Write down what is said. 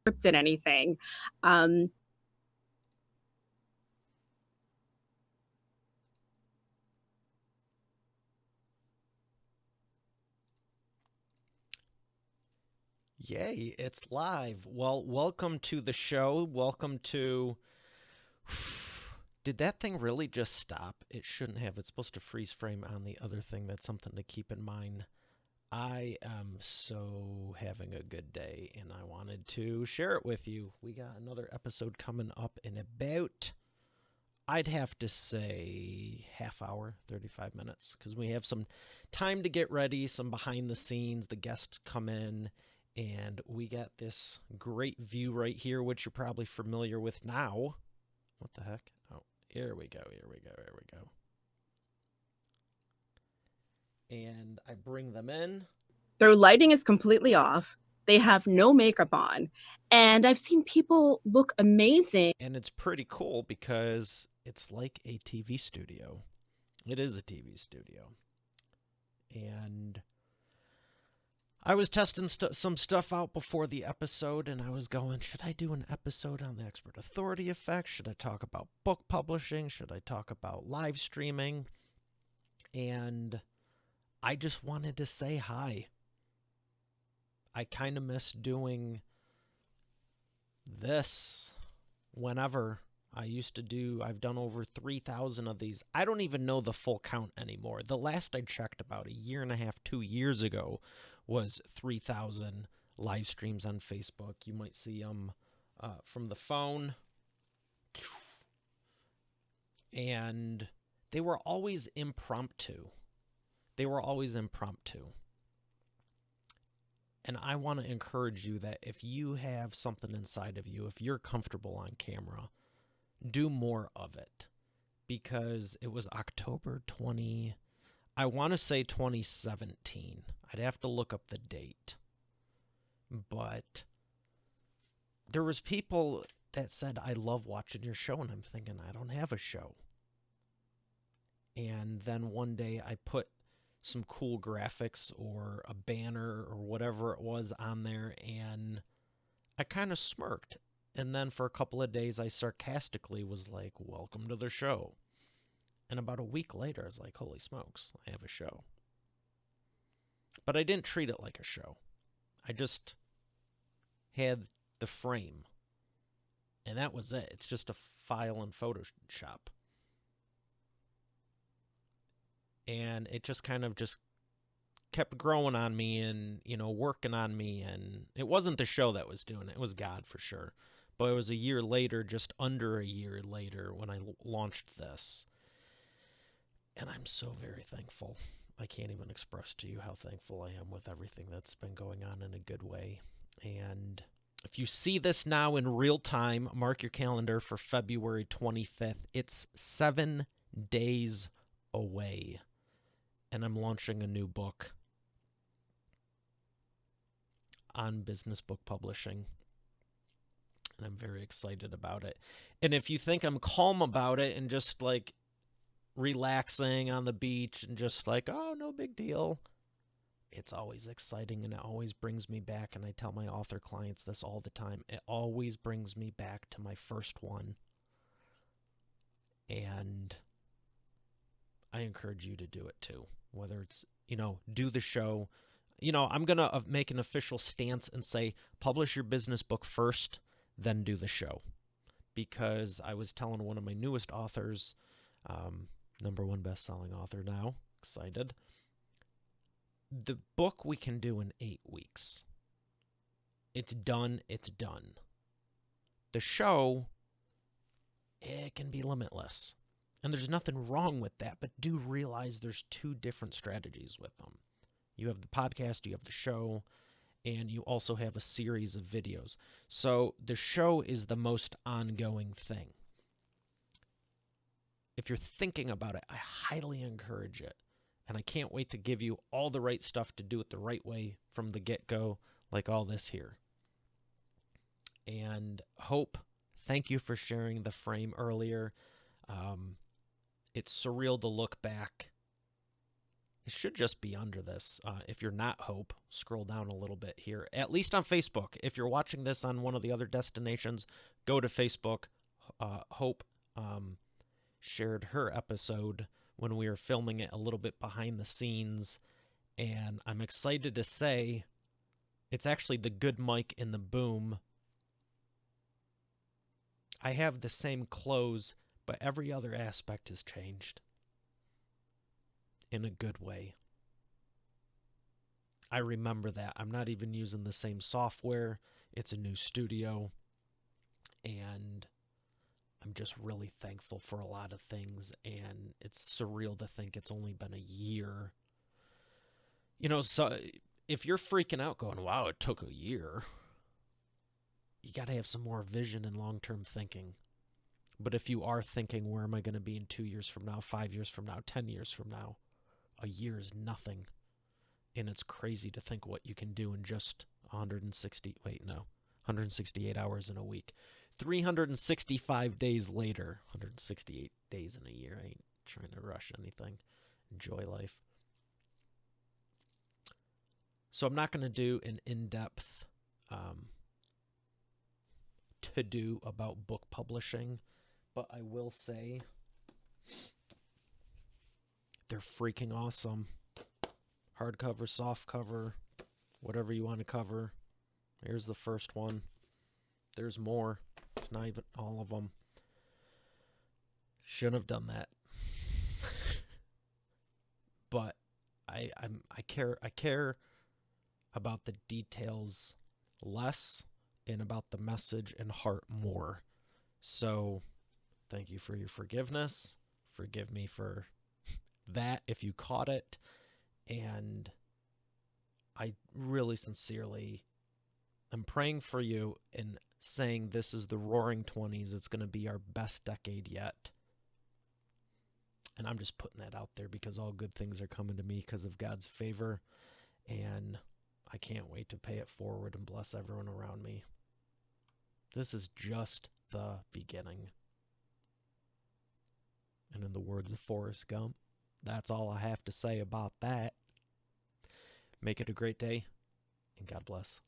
scripted anything. Um, Yay, it's live. Well, welcome to the show. Welcome to. Did that thing really just stop? It shouldn't have. It's supposed to freeze frame on the other thing. That's something to keep in mind. I am so having a good day and I wanted to share it with you. We got another episode coming up in about, I'd have to say, half hour, 35 minutes, because we have some time to get ready, some behind the scenes. The guests come in, and we got this great view right here, which you're probably familiar with now. What the heck? Oh, here we go, here we go, here we go. And I bring them in. their lighting is completely off. They have no makeup on. And I've seen people look amazing. And it's pretty cool because it's like a TV studio. It is a TV studio. And I was testing some stuff out before the episode, and I was going, should I do an episode on the expert authority effect? Should I talk about book publishing? Should I talk about live streaming? And I just wanted to say hi. I kind of miss doing this whenever. I've done over 3,000 of these. I don't even know the full count anymore. The last I checked about a year and a half, 2 years ago, was 3,000 live streams on Facebook. You might see them from the phone. And they were always impromptu. And I want to encourage you that if you have something inside of you, if you're comfortable on camera, do more of it. Because it was October 20, I want to say 2017. I'd have to look up the date. But there was people that said, I love watching your show. And I'm thinking, I don't have a show. And then one day I put some cool graphics or a banner or whatever it was on there, and I kind of smirked. And then for a couple of days, I sarcastically was like, welcome to the show. And about a week later, I was like, holy smokes, I have a show. But I didn't treat it like a show. I just had the frame. And that was it. It's just a file in Photoshop. And it just kind of just kept growing on me and, working on me. And it wasn't the show that was doing it. It was God for sure. But it was a year later, just under a year later, when I launched this. And I'm so very thankful. I can't even express to you how thankful I am with everything that's been going on in a good way. And if you see this now in real time, mark your calendar for February 25th. It's 7 days away. And I'm launching a new book on business book publishing. And I'm very excited about it. And if you think I'm calm about it and just like relaxing on the beach and just like, oh, no big deal, it's always exciting and it always brings me back. And I tell my author clients this all the time. It always brings me back to my first one. And I encourage you to do it too. Whether it's, do the show. I'm going to make an official stance and say, publish your business book first, then do the show. Because I was telling one of my newest authors, #1 best-selling author now, excited, the book we can do in 8 weeks. It's done. The show, it can be limitless. And there's nothing wrong with that, but do realize there's 2 different strategies with them. You have the podcast, you have the show, and you also have a series of videos. So the show is the most ongoing thing. If you're thinking about it, I highly encourage it. And I can't wait to give you all the right stuff to do it the right way from the get-go, like all this here. And Hope, thank you for sharing the frame earlier. It's surreal to look back. It should just be under this. If you're not Hope, scroll down a little bit here. At least on Facebook. If you're watching this on one of the other destinations, go to Facebook. Hope shared her episode when we were filming it a little bit behind the scenes. And I'm excited to say it's actually the good mic in the boom. I have the same clothes, but every other aspect has changed. In a good way. I remember that. I'm not even using the same software. It's a new studio. And I'm just really thankful for a lot of things. And it's surreal to think it's only been a year. So if you're freaking out going, wow, it took a year, you got to have some more vision and long-term thinking. But if you are thinking, where am I going to be in 2 years from now, 5 years from now, 10 years from now, a year is nothing. And it's crazy to think what you can do in just 168 hours in a week. 365 days later, 168 days in a year. I ain't trying to rush anything. Enjoy life. So I'm not going to do an in-depth to-do about book publishing, but I will say they're freaking awesome. Hardcover, softcover, whatever you want to cover. Here's the first one. There's more. It's not even all of them. Shouldn't have done that. But I care about the details less and about the message and heart more. So thank you for your forgiveness. Forgive me for that if you caught it. And I really sincerely am praying for you and saying this is the roaring 20s. It's going to be our best decade yet. And I'm just putting that out there because all good things are coming to me because of God's favor. And I can't wait to pay it forward and bless everyone around me. This is just the beginning. And in the words of Forrest Gump, that's all I have to say about that. Make it a great day, and God bless.